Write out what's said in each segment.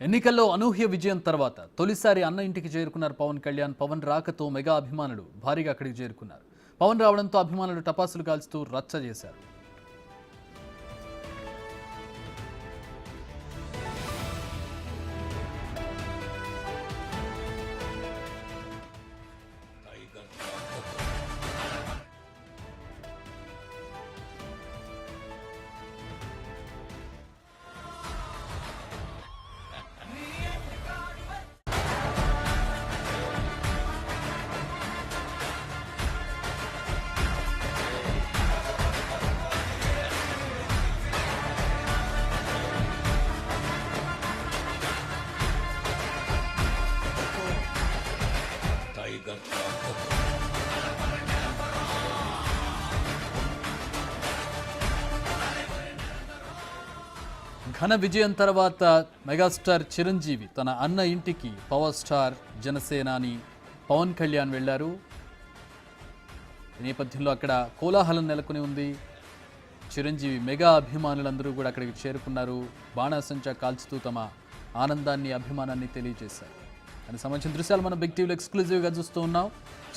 ఎన్నికల్లో అనూహ్య విజయం తర్వాత తొలిసారి అన్న ఇంటికి చేరుకున్నారు పవన్ కళ్యాణ్. పవన్ రాకతో మెగా అభిమానులు భారీగా అక్కడికి చేరుకున్నారు. పవన్ రావడంతో అభిమానులు టపాసులు కాల్చుతూ రచ్చ చేశారు. ఘన విజయం తర్వాత మెగాస్టార్ చిరంజీవి తన అన్న ఇంటికి పవర్ స్టార్ జనసేనాని పవన్ కళ్యాణ్ వెళ్లారు. ఈ నేపథ్యంలో అక్కడ కోలాహలం నెలకొని ఉంది. చిరంజీవి మెగా అభిమానులందరూ కూడా అక్కడికి చేరుకున్నారు. బాణాసంచా కాల్చుతూ తమ ఆనందాన్ని అభిమానాన్ని తెలియజేశారు. దానికి సంబంధించిన దృశ్యాలు మనం బిగ్ టీవీలో ఎక్స్క్లూజివ్గా చూస్తూ ఉన్నాం.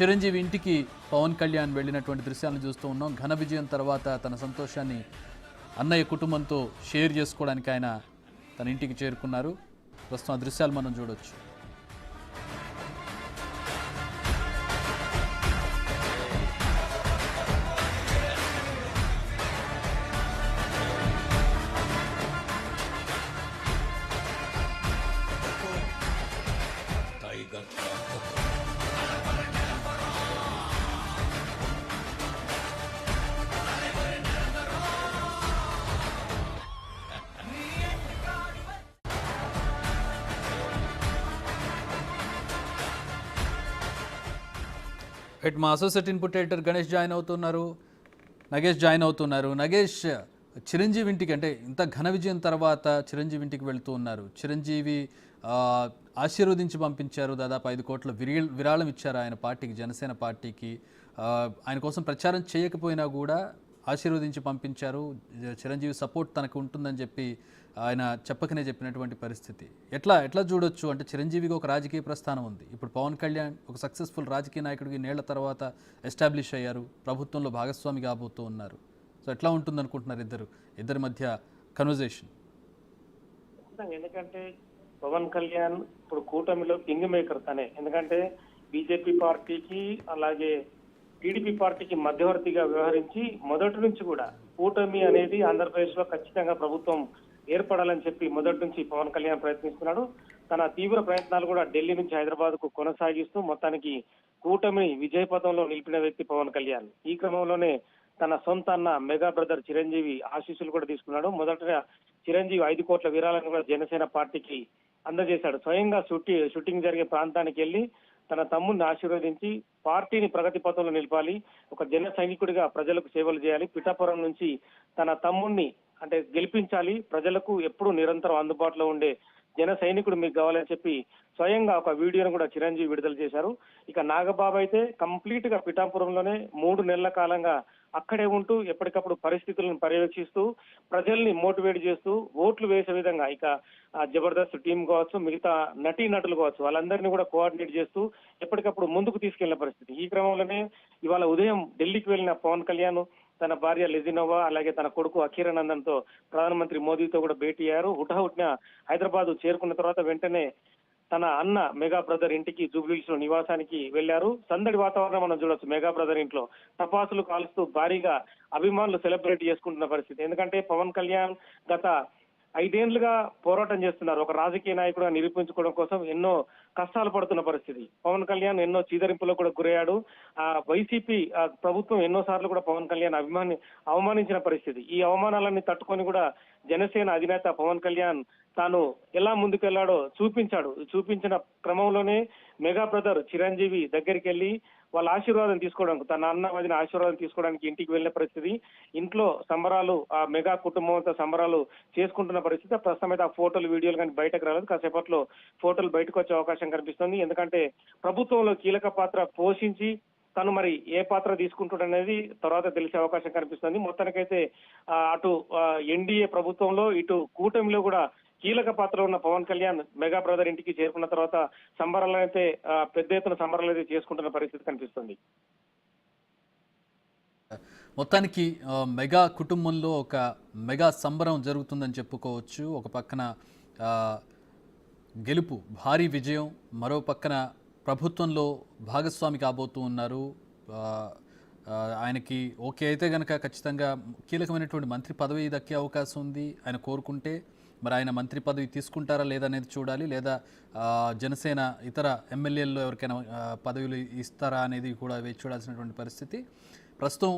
చిరంజీవి ఇంటికి పవన్ కళ్యాణ్ వెళ్ళినటువంటి దృశ్యాలను చూస్తూ ఉన్నాం. ఘన విజయం తర్వాత తన సంతోషాన్ని అన్నయ్య కుటుంబంతో షేర్ చేసుకోవడానికి ఆయన తన ఇంటికి చేరుకున్నారు. ప్రస్తుతం ఆ దృశ్యాలు మనం చూడొచ్చు. మా associate input editor Ganesh Nagesh join అవుతున్నారు. నగేష్, చిరంజీవి ఇంటికి అంటే ఇంత ఘన విజయం తర్వాత చిరంజీవి ఇంటికి వెళ్తూ ఉన్నారు. చిరంజీవి ఆశీర్వదించి పంపించారు. దాదాపు 5 కోట్ల విరాళం ఇచ్చారు ఆయన పార్టీకి, జనసేన పార్టీకి. ఆయన కోసం ప్రచారం చేయకపోయినా కూడా ఆశీర్వదించి పంపించారు. చిరంజీవి సపోర్ట్ తనకు ఉంటుందని చెప్పి ఆయన చెప్పకనే చెప్పినటువంటి పరిస్థితి. ఎట్లా చూడొచ్చు అంటే చిరంజీవికి ఒక రాజకీయ ప్రస్థానం ఉంది. ఇప్పుడు పవన్ కళ్యాణ్ ఒక సక్సెస్ఫుల్ రాజకీయ నాయకుడికి నేళ్ల తర్వాత ఎస్టాబ్లిష్ అయ్యారు. ప్రభుత్వంలో భాగస్వామి కాబోతూ ఉన్నారు. సో ఎట్లా ఉంటుంది అనుకుంటున్నారు ఇద్దరి మధ్య కన్వర్జేషన్? ఎందుకంటే పవన్ కళ్యాణ్ ఇప్పుడు కూటమిలో కింగ్ మేకర్ తనే. ఎందుకంటే బీజేపీ పార్టీకి అలాగే టీడీపీ పార్టీకి మధ్యవర్తిగా వ్యవహరించి మొదటి నుంచి కూడా కూటమి అనేది ఆంధ్రప్రదేశ్ లో ఖచ్చితంగా ప్రభుత్వం ఏర్పడాలని చెప్పి మొదటి నుంచి పవన్ కళ్యాణ్ ప్రయత్నిస్తున్నాడు. తన తీవ్ర ప్రయత్నాలు కూడా ఢిల్లీ నుంచి హైదరాబాద్ కు కొనసాగిస్తూ మొత్తానికి కూటమిని విజయపథంలో నిలిపిన వ్యక్తి పవన్ కళ్యాణ్. ఈ క్రమంలోనే తన సొంత అన్న మెగా బ్రదర్ చిరంజీవి ఆశీస్సులు కూడా తీసుకున్నాడు. మొదటగా చిరంజీవి 5 కోట్ల విరాళాలను కూడా జనసేన పార్టీకి అందజేశాడు. స్వయంగా షూటింగ్ జరిగే ప్రాంతానికి వెళ్లి తన తమ్ముడిని ఆశీర్వదించి పార్టీని ప్రగతి పథంలో నిలపాలి, ఒక జన సైనికుడిగా ప్రజలకు సేవలు చేయాలి, పిఠాపురం నుంచి తన తమ్ముడిని అంటే గెలిపించాలి, ప్రజలకు ఎప్పుడూ నిరంతరం అందుబాటులో ఉండే జన సైనికుడు మీకు కావాలని చెప్పి స్వయంగా ఒక వీడియోను కూడా చిరంజీవి విడుదల చేశారు. ఇక నాగబాబు అయితే కంప్లీట్ గా పిఠాపురంలోనే 3 నెలల కాలంగా అక్కడే ఉంటూ ఎప్పటికప్పుడు పరిస్థితులను పర్యవేక్షిస్తూ ప్రజల్ని మోటివేట్ చేస్తూ ఓట్లు వేసే విధంగా ఇక జబర్దస్త్ టీం కావచ్చు, మిగతా నటీనటులు కావచ్చు, వాళ్ళందరినీ కూడా కోఆర్డినేట్ చేస్తూ ఎప్పటికప్పుడు ముందుకు తీసుకెళ్లిన పరిస్థితి. ఈ క్రమంలోనే ఇవాళ ఉదయం ఢిల్లీకి వెళ్లిన పవన్ కళ్యాణ్ తన భార్య లెజినోవా అలాగే తన కొడుకు అఖీరానందన్ తో ప్రధానమంత్రి మోదీతో కూడా భేటీ అయ్యారు. హుటాహుటిన హైదరాబాద్ చేరుకున్న తర్వాత వెంటనే తన అన్న మెగా బ్రదర్ ఇంటికి జూబ్లీహిల్స్ లో నివాసానికి వెళ్లారు. సందడి వాతావరణం మనం చూడొచ్చు. మెగా బ్రదర్ ఇంట్లో టపాసులు కాలుస్తూ భారీగా అభిమానులు సెలబ్రేట్ చేసుకుంటున్న పరిస్థితి. ఎందుకంటే పవన్ కళ్యాణ్ గత 5 ఏళ్లుగా పోరాటం చేస్తున్నారు. ఒక రాజకీయ నాయకుడుగా నిరూపించుకోవడం కోసం ఎన్నో కష్టాలు పడుతున్న పరిస్థితి. పవన్ కళ్యాణ్ ఎన్నో చీదరింపులకు కూడా గురయ్యాడు. వైసీపీ ప్రభుత్వం ఎన్నో సార్లు కూడా పవన్ కళ్యాణ్ అవమానించిన పరిస్థితి. ఈ అవమానాలన్నీ తట్టుకొని కూడా జనసేన అధినేత పవన్ కళ్యాణ్ తాను ఎలా ముందుకెళ్లాడో చూపించిన క్రమంలోనే మెగా బ్రదర్ చిరంజీవి దగ్గరికి వెళ్లి వాళ్ళ ఆశీర్వాదం తీసుకోవడానికి, తన అన్న వదిన ఆశీర్వాదం తీసుకోవడానికి ఇంటికి వెళ్లిన పరిస్థితి. ఇంట్లో సంబరాలు, ఆ మెగా కుటుంబంతో సంబరాలు చేసుకుంటున్న పరిస్థితి. ప్రస్తుతం అయితే ఆ ఫోటోలు వీడియోలు కానీ బయటకు రాలేదు. కాసేపట్లో ఫోటోలు బయటకు వచ్చే అవకాశం కనిపిస్తుంది. ఎందుకంటే ప్రభుత్వంలో కీలక పాత్ర పోషించి తను మరి ఏ పాత్ర తీసుకుంటాడనేది తర్వాత తెలిసే అవకాశం కనిపిస్తుంది. మొత్తానికైతే అటు ఎన్డీఏ ప్రభుత్వంలో ఇటు కూటమిలో కూడా కీలక పాత్ర ఉన్న పవన్ కళ్యాణ్ మెగా బ్రదర్ ఇంటికి చేరుకున్న తర్వాత సంబరాలు అయితే పెద్ద ఎత్తున సంబరాలు అయితే చేసుకుంటున్న పరిస్థితి కనిపిస్తుంది. మొత్తానికి మెగా కుటుంబంలో ఒక మెగా సంబరం జరుగుతుందని చెప్పుకోవచ్చు. ఒక పక్కన ఆ, గెలుపు భారీ విజయం, మరో పక్కన ప్రభుత్వంలో భాగస్వామి కాబోతూ ఉన్నారు. ఆ, ఆయనకి ఓకే అయితే కనుక ఖచ్చితంగా కీలకమైనటువంటి మంత్రి పదవి దక్కే అవకాశం ఉంది ఆయన కోరుకుంటే. మరి ఆయన మంత్రి పదవి తీసుకుంటారా లేదా అనేది చూడాలి, లేదా జనసేన ఇతర ఎమ్మెల్యేల్లో ఎవరికైనా పదవులు ఇస్తారా అనేది కూడా వేచి చూడాల్సినటువంటి పరిస్థితి. ప్రస్తుతం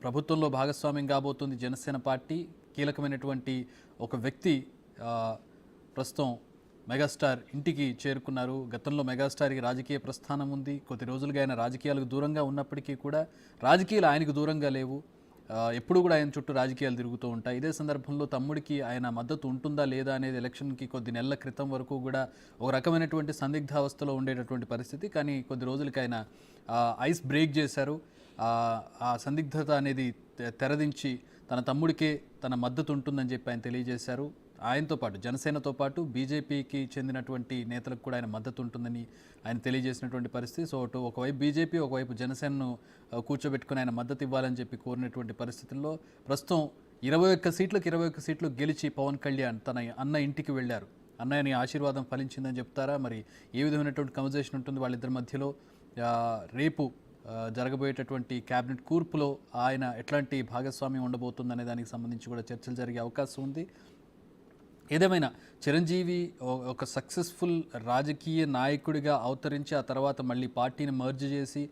ప్రభుత్వంలో భాగస్వామ్యం కాబోతుంది జనసేన పార్టీ. కీలకమైనటువంటి ఒక వ్యక్తి ప్రస్తుతం మెగాస్టార్ ఇంటికి చేరుకున్నారు. గతంలో మెగాస్టార్కి రాజకీయ ప్రస్థానం ఉంది. కొద్ది రోజులుగా ఆయన రాజకీయాలకు దూరంగా ఉన్నప్పటికీ కూడా రాజకీయాలు ఆయనకు దూరంగా లేవు. ఎప్పుడు కూడా ఆయన చుట్టూ రాజకీయాలు తిరుగుతూ ఉంటాయి. ఇదే సందర్భంలో తమ్ముడికి ఆయన మద్దతు ఉంటుందా లేదా అనేది ఎలక్షన్కి కొద్ది నెలల క్రితం వరకు కూడా ఒక రకమైనటువంటి సందిగ్ధావస్థలో ఉండేటటువంటి పరిస్థితి. కానీ కొద్ది రోజులకి ఆయన ఐస్ బ్రేక్ చేశారు. ఆ సందిగ్ధత అనేది తెరదించి తన తమ్ముడికే తన మద్దతు ఉంటుందని చెప్పి ఆయన తెలియజేశారు. ఆయనతో పాటు జనసేనతో పాటు బీజేపీకి చెందినటువంటి నేతలకు కూడా ఆయన మద్దతు ఉంటుందని ఆయన తెలియజేసినటువంటి పరిస్థితి. సో అటు ఒకవైపు బీజేపీ, ఒకవైపు జనసేనను కూర్చోబెట్టుకుని ఆయన మద్దతు ఇవ్వాలని చెప్పి కోరినటువంటి పరిస్థితుల్లో ప్రస్తుతం 21 సీట్లకు 21 సీట్లు గెలిచి పవన్ కళ్యాణ్ తన అన్న ఇంటికి వెళ్ళారు. అన్నయ్యని ఆశీర్వాదం ఫలించిందని చెప్తారా? మరి ఏ విధమైనటువంటి కన్వర్జేషన్ ఉంటుంది వాళ్ళిద్దరి మధ్యలో? రేపు జరగబోయేటటువంటి క్యాబినెట్ కూర్పులో ఆయన ఎట్లాంటి భాగస్వామ్యం ఉండబోతుందనే దానికి సంబంధించి కూడా చర్చలు జరిగే అవకాశం ఉంది. ఏదేమైనా చిరంజీవి ఒక సక్సెస్ఫుల్ రాజకీయ నాయకుడిగా అవతరించి ఆ తర్వాత మళ్ళీ పార్టీని మర్జ్ చేసి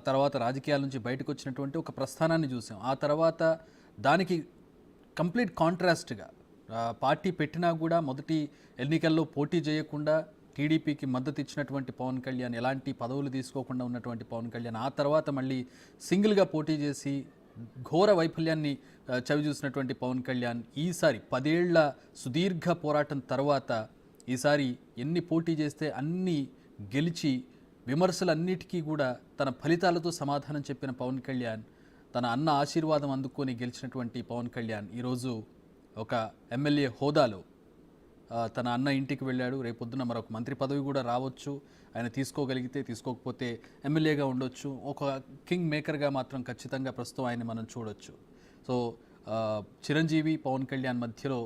తర్వాత రాజకీయాల నుంచి బయటకు వచ్చినటువంటి ఒక ప్రస్థానాన్ని చూసాం. ఆ తర్వాత దానికి కంప్లీట్ కాంట్రాస్ట్గా పార్టీ పెట్టినా కూడా మొదటి ఎన్నికల్లో పోటీ చేయకుండా టీడీపీకి మద్దతు ఇచ్చినటువంటి పవన్ కళ్యాణ్, ఎలాంటి పదవులు తీసుకోకుండా ఉన్నటువంటి పవన్ కళ్యాణ్ ఆ తర్వాత మళ్ళీ సింగిల్గా పోటీ చేసి ఘోర వైఫల్యాన్ని చవిచూసినటువంటి పవన్ కళ్యాణ్ ఈసారి 10 ఏళ్ల సుదీర్ఘ పోరాటం తర్వాత ఈసారి ఎన్ని పోటీ చేస్తే అన్ని గెలిచి విమర్శలన్నిటికీ కూడా తన ఫలితాలతో సమాధానం చెప్పిన పవన్ కళ్యాణ్, తన అన్న ఆశీర్వాదం అందుకొని గెలిచినటువంటి పవన్ కళ్యాణ్ ఈరోజు ఒక ఎమ్మెల్యే హోదాలో తన అన్న ఇంటికి వెళ్ళాడు. రేపొద్దున మరొక మంత్రి పదవి కూడా రావచ్చు. ఆయన తీసుకోగలిగితే, తీసుకోకపోతే ఎమ్మెల్యేగా ఉండొచ్చు. ఒక కింగ్ మేకర్గా మాత్రం ఖచ్చితంగా ప్రస్తుతం ఆయన మనం చూడొచ్చు. సో చిరంజీవి పవన్ కళ్యాణ్ మధ్యలో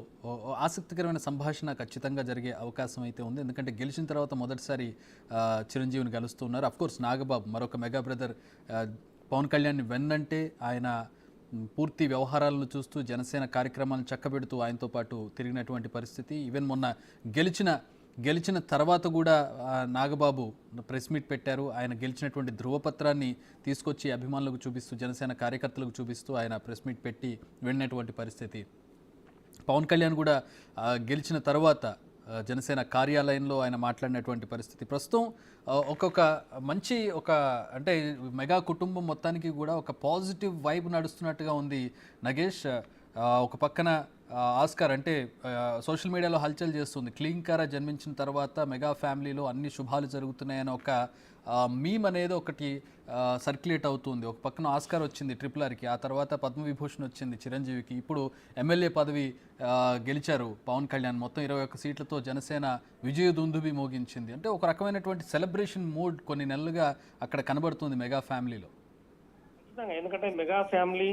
ఆసక్తికరమైన సంభాషణ ఖచ్చితంగా జరిగే అవకాశం అయితే ఉంది. ఎందుకంటే గెలిచిన తర్వాత మొదటిసారి చిరంజీవిని కలుస్తున్నారు. అఫ్కోర్స్ నాగబాబు మరొక మెగా బ్రదర్ పవన్ కళ్యాణ్ని వెన్నంటే ఆయన పూర్తి వ్యవహారాలను చూస్తూ జనసేన కార్యక్రమాలను చక్కబెడుతూ ఆయనతో పాటు తిరిగినటువంటి పరిస్థితి. ఈవెన్ మొన్న గెలిచిన తర్వాత కూడా నాగబాబు ప్రెస్ మీట్ పెట్టారు. ఆయన గెలిచినటువంటి ధృవపత్రాన్ని తీసుకొచ్చి అభిమానులకు చూపిస్తూ, జనసేన కార్యకర్తలకు చూపిస్తూ ఆయన ప్రెస్ మీట్ పెట్టి వెళ్ళినటువంటి పరిస్థితి. పవన్ కళ్యాణ్ కూడా గెలిచిన తర్వాత జనసేన కార్యాలయంలో ఆయన మాట్లాడినటువంటి పరిస్థితి. ప్రస్తుతం మంచి అంటే మెగా కుటుంబం మొత్తానికి కూడా ఒక పాజిటివ్ వైబ్ నడుస్తున్నట్టుగా ఉంది నగేష్. ఒక పక్కన ఆస్కార్ అంటే సోషల్ మీడియాలో హల్చల్ చేస్తుంది. క్లీంకారా జన్మించిన తర్వాత మెగా ఫ్యామిలీలో అన్ని శుభాలు జరుగుతున్నాయని ఒక మీమ్ అనేది ఒకటి సర్క్యులేట్ అవుతుంది. ఒక పక్కన ఆస్కార్ వచ్చింది RRRకి, ఆ తర్వాత పద్మవిభూషణ్ వచ్చింది చిరంజీవికి, ఇప్పుడు ఎమ్మెల్యే పదవి గెలిచారు పవన్ కళ్యాణ్. మొత్తం 21 సీట్లతో జనసేన విజయ దుందుబి మోగించింది. అంటే ఒక రకమైనటువంటి సెలబ్రేషన్ మూడ్ కొన్ని నెలలుగా అక్కడ కనబడుతుంది మెగా ఫ్యామిలీలో. ఎందుకంటే మెగా ఫ్యామిలీ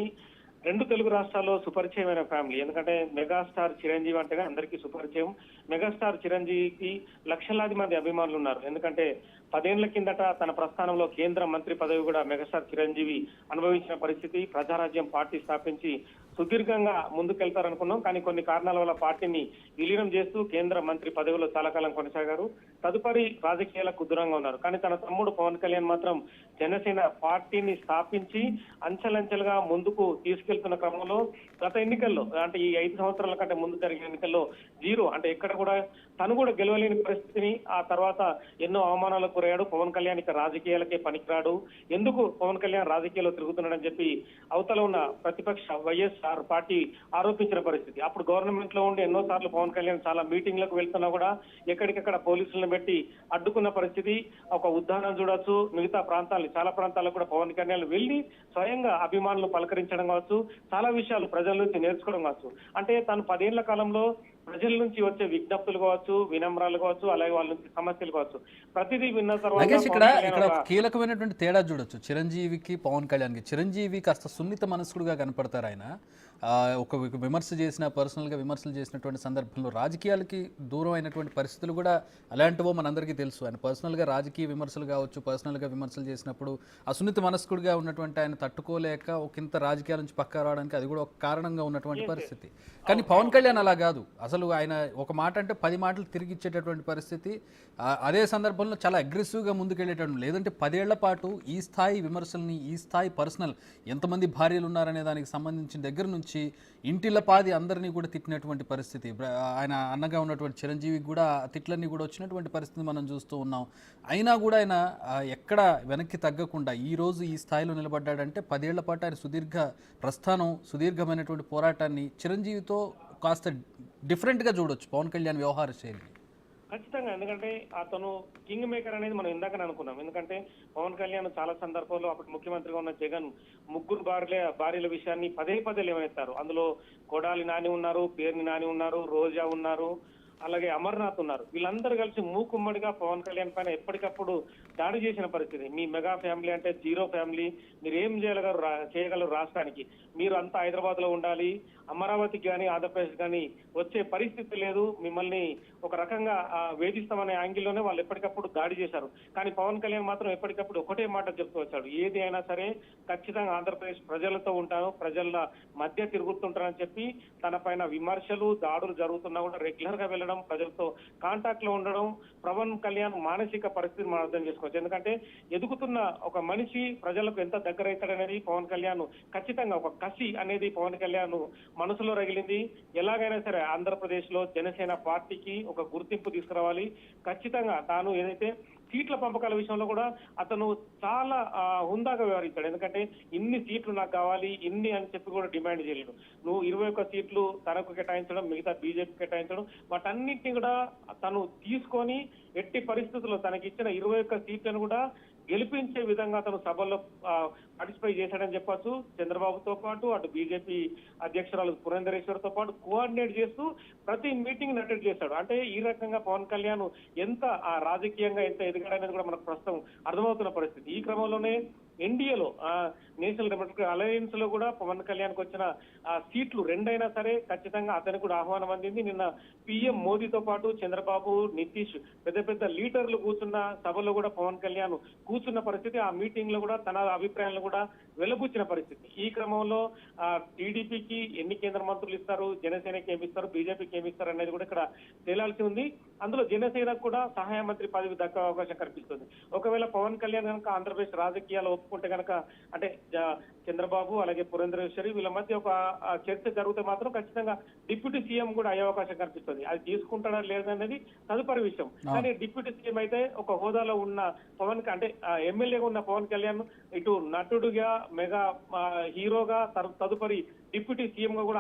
2 తెలుగు రాష్ట్రాల్లో సుపరిచయమైన ఫ్యామిలీ. ఎందుకంటే మెగాస్టార్ చిరంజీవి అంటేనే అందరికీ సుపరిచయం. మెగాస్టార్ చిరంజీవికి లక్షలాది మంది అభిమానులు ఉన్నారు. ఎందుకంటే 10 ఏళ్ల కిందట తన ప్రస్థానంలో కేంద్ర మంత్రి పదవి కూడా మెగాస్టార్ చిరంజీవి అనుభవించిన పరిస్థితి. ప్రజారాజ్యం పార్టీ స్థాపించి సుదీర్ఘంగా ముందుకెళ్తారనుకున్నాం. కానీ కొన్ని కారణాల వల్ల పార్టీని విలీనం చేస్తూ కేంద్ర మంత్రి పదవిలో చాలా కాలం కొనసాగారు. తదుపరి రాజకీయాలకు దూరంగా ఉన్నారు. కానీ తన తమ్ముడు పవన్ కళ్యాణ్ మాత్రం జనసేన పార్టీని స్థాపించి అంచెలంచెలుగా ముందుకు తీసుకెళ్తున్న క్రమంలో గత ఎన్నికల్లో అంటే ఈ 5 సంవత్సరాల కంటే ముందు జరిగిన ఎన్నికల్లో 0 అంటే ఎక్కడ కూడా తను కూడా గెలవలేని పరిస్థితిని, ఆ తర్వాత ఎన్నో అవమానాలకు గురయ్యాడు. పవన్ కళ్యాణ్ ఇక రాజకీయాలకే పనికిరాడు, ఎందుకు పవన్ కళ్యాణ్ రాజకీయాల్లో తిరుగుతున్నాడని చెప్పి అవతల ఉన్న ప్రతిపక్ష వైఎస్ఆర్ పార్టీ ఆరోపించిన పరిస్థితి. అప్పుడు గవర్నమెంట్ లో ఉండి ఎన్నోసార్లు పవన్ కళ్యాణ్ చాలా మీటింగ్లకు వెళ్తున్నా కూడా ఎక్కడికక్కడ పోలీసులను పెట్టి అడ్డుకున్న పరిస్థితి. ఒక ఉదాహరణ చూడొచ్చు. మిగతా ప్రాంతాలు చాలా ప్రాంతాలకు కూడా పవన్ కళ్యాణ్ వెళ్లి స్వయంగా అభిమానులు పలకరించడం కావచ్చు, చాలా విషయాలు ప్రజల నుంచి నేర్చుకోవడం కావచ్చు. అంటే తను 10 ఏళ్ల కాలంలో ప్రజల నుంచి వచ్చే విజ్ఞప్తులు కావచ్చు, వినమ్రాలు కావచ్చు, అలాగే వాళ్ళ నుంచి సమస్యలు కావచ్చు, ప్రతిదీ విన్న తర్వాత నాగేష్ ఇక్కడ పవన్ కళ్యాణ్ ఇక్కడ ఒక ఒక కీలకమైనటువంటి తేడా చూడొచ్చు చిరంజీవికి పవన్ కళ్యాణ్కి. చిరంజీవి కాస్త సున్నిత మనస్కుడుగా కనపడతారు ఆయన. ఒక విమర్శ చేసిన పర్సనల్గా విమర్శలు చేసినటువంటి సందర్భంలో రాజకీయాలకి దూరం అయినటువంటి పరిస్థితులు కూడా అలాంటివో మనందరికీ తెలుసు. ఆయన పర్సనల్గా రాజకీయ విమర్శలు కావచ్చు, పర్సనల్గా విమర్శలు చేసినప్పుడు ఆ సున్నిత మనస్కుడిగా ఉన్నటువంటి ఆయన తట్టుకోలేక ఒకంత రాజకీయాల నుంచి పక్కా రావడానికి అది కూడా ఒక కారణంగా ఉన్నటువంటి పరిస్థితి. కానీ పవన్ కళ్యాణ్ అలా కాదు. అసలు ఆయన ఒక మాట అంటే 10 మాటలు తిరిగి ఇచ్చేటటువంటి పరిస్థితి. అదే సందర్భంలో చాలా అగ్రెసివ్గా ముందుకెళ్ళేటటువంటి, లేదంటే 10 ఏళ్ల పాటు ఈ స్థాయి విమర్శల్ని, ఈ స్థాయి పర్సనల్ ఎంతమంది భార్యలు ఉన్నారనే దానికి సంబంధించిన దగ్గర నుంచి ఇంటిల పాది అందరినీ కూడా తిట్టినటువంటి పరిస్థితి. ఆయన అన్నగా ఉన్నటువంటి చిరంజీవికి కూడా తిట్లన్నీ కూడా వచ్చినటువంటి పరిస్థితి మనం చూస్తూ ఉన్నాం. అయినా కూడా ఆయన ఎక్కడ వెనక్కి తగ్గకుండా ఈ రోజు ఈ స్థాయిలో నిలబడ్డాడంటే 10 ఏళ్ల పాటు ఆయన సుదీర్ఘ ప్రస్థానం, సుదీర్ఘమైనటువంటి పోరాటాన్ని చిరంజీవితో కాస్త డిఫరెంట్గా చూడొచ్చు పవన్ కళ్యాణ్ వ్యవహార శైలి. ఖచ్చితంగా, ఎందుకంటే అతను కింగ్ మేకర్ అనేది మనం ఇందాకనే అనుకున్నాం. ఎందుకంటే పవన్ కళ్యాణ్ చాలా సందర్భాల్లో అప్పుడు ముఖ్యమంత్రిగా ఉన్న జగన్ ముగ్గురు భార్యల విషయాన్ని పదే లేవనెత్తారు. అందులో కొడాలి నాని ఉన్నారు, పేర్ని నాని ఉన్నారు, రోజా ఉన్నారు, అలాగే అమర్నాథ్ ఉన్నారు. వీళ్ళందరూ కలిసి మూకుమ్మడిగా పవన్ కళ్యాణ్ పైన ఎప్పటికప్పుడు దాడి చేసిన పరిస్థితి. మీ మెగా ఫ్యామిలీ అంటే జీరో ఫ్యామిలీ, మీరు ఏం చేయగలరు రాష్ట్రానికి, మీరు అంతా హైదరాబాద్ లో ఉండాలి, అమరావతికి కానీ ఆంధ్రప్రదేశ్ కానీ వచ్చే పరిస్థితి లేదు, మిమ్మల్ని ఒక రకంగా వేధిస్తామనే యాంగిల్లోనే వాళ్ళు ఎప్పటికప్పుడు దాడి చేశారు. కానీ పవన్ కళ్యాణ్ మాత్రం ఎప్పటికప్పుడు ఒకటే మాట చెప్తూ వచ్చాడు, ఏది అయినా సరే ఖచ్చితంగా ఆంధ్రప్రదేశ్ ప్రజలతో ఉంటాను, ప్రజల మధ్య తిరుగుతుంటానని చెప్పి తన పైన విమర్శలు, దాడులు జరుగుతున్నా కూడా రెగ్యులర్ గా వెళ్ళడం, ప్రజలతో కాంటాక్ట్ లో ఉండడం. పవన్ కళ్యాణ్ మానసిక పరిస్థితి మనం అర్థం చేసుకోవచ్చు. ఎందుకంటే ఎదుగుతున్న ఒక మనిషి ప్రజలకు ఎంత దగ్గర అవుతాడనేది పవన్ కళ్యాణ్ ఖచ్చితంగా ఒక కసి అనేది పవన్ కళ్యాణ్ మనసులో రగిలింది. ఎలాగైనా సరే ఆంధ్రప్రదేశ్ లో జనసేన పార్టీకి ఒక గుర్తింపు తీసుకురావాలి. ఖచ్చితంగా తాను ఏదైతే సీట్ల పంపకాల విషయంలో కూడా అతను చాలా హుందాగా వ్యవహరించాడు. ఎందుకంటే ఇన్ని సీట్లు నాకు కావాలి, ఇన్ని అని చెప్పి కూడా డిమాండ్ చేయలేడు. నువ్వు 21 సీట్లు తనకు కేటాయించడం, మిగతా బీజేపీ కేటాయించడం, వాటన్నిటిని కూడా తను తీసుకొని ఎట్టి పరిస్థితుల్లో తనకి ఇచ్చిన 21 సీట్లను కూడా గెలిపించే విధంగా అతను సభల్లో పార్టిసిపేట్ చేశాడని చెప్పొచ్చు. చంద్రబాబుతో పాటు అటు బీజేపీ అధ్యక్షురాలు పురంధరేశ్వరితో పాటు కోఆర్డినేట్ చేస్తూ ప్రతి మీటింగ్ అటెండ్ చేశాడు. అంటే ఈ రకంగా పవన్ కళ్యాణ్ ఎంత రాజకీయంగా ఎంత ఎదిగాడనేది కూడా మనకు ప్రస్తుతం అర్థమవుతున్న పరిస్థితి. ఈ క్రమంలోనే ఎన్డీఏలో నేషనల్ డెమోక్రటిక్ అలయన్స్ లో కూడా పవన్ కళ్యాణ్ కు వచ్చిన సీట్లు 2 అయినా సరే ఖచ్చితంగా అతనికి కూడా ఆహ్వానం అందింది. నిన్న పీఎం మోదీతో పాటు చంద్రబాబు, నితీష్ పెద్ద లీడర్లు కూర్చున్న సభలో కూడా పవన్ కళ్యాణ్ కూర్చున్న పరిస్థితి. ఆ మీటింగ్ లో కూడా తన అభిప్రాయాలను కూడా వెలుబుచ్చిన పరిస్థితి. ఈ క్రమంలో టీడీపీకి ఎన్ని కేంద్ర మంత్రులు ఇస్తారు, జనసేనకి ఏమి ఇస్తారు, బీజేపీకి ఏమి ఇస్తారు అనేది కూడా ఇక్కడ తేలాల్సి ఉంది. అందులో జనసేనకు కూడా సహాయ మంత్రి పదవి దక్కే అవకాశం కనిపిస్తుంది. ఒకవేళ పవన్ కళ్యాణ్ కనుక ఆంధ్రప్రదేశ్ రాజకీయాలు ఒప్పుకుంటే కనుక, అంటే చంద్రబాబు అలాగే పురంధరేశ్వరి వీళ్ళ మధ్య ఒక చర్చ జరిగితే మాత్రం ఖచ్చితంగా డిప్యూటీ సీఎం కూడా అయ్యే అవకాశం కనిపిస్తుంది. అది తీసుకుంటాడా లేదనేది తదుపరి విషయం. కానీ డిప్యూటీ సీఎం అయితే ఒక హోదాలో ఉన్న పవన్ అంటే ఎమ్మెల్యేగా ఉన్న పవన్ కళ్యాణ్ ఇటు నటుడుగా, మెగా హీరోగా, తదుపరి డిప్యూటీ సీఎం గా కూడా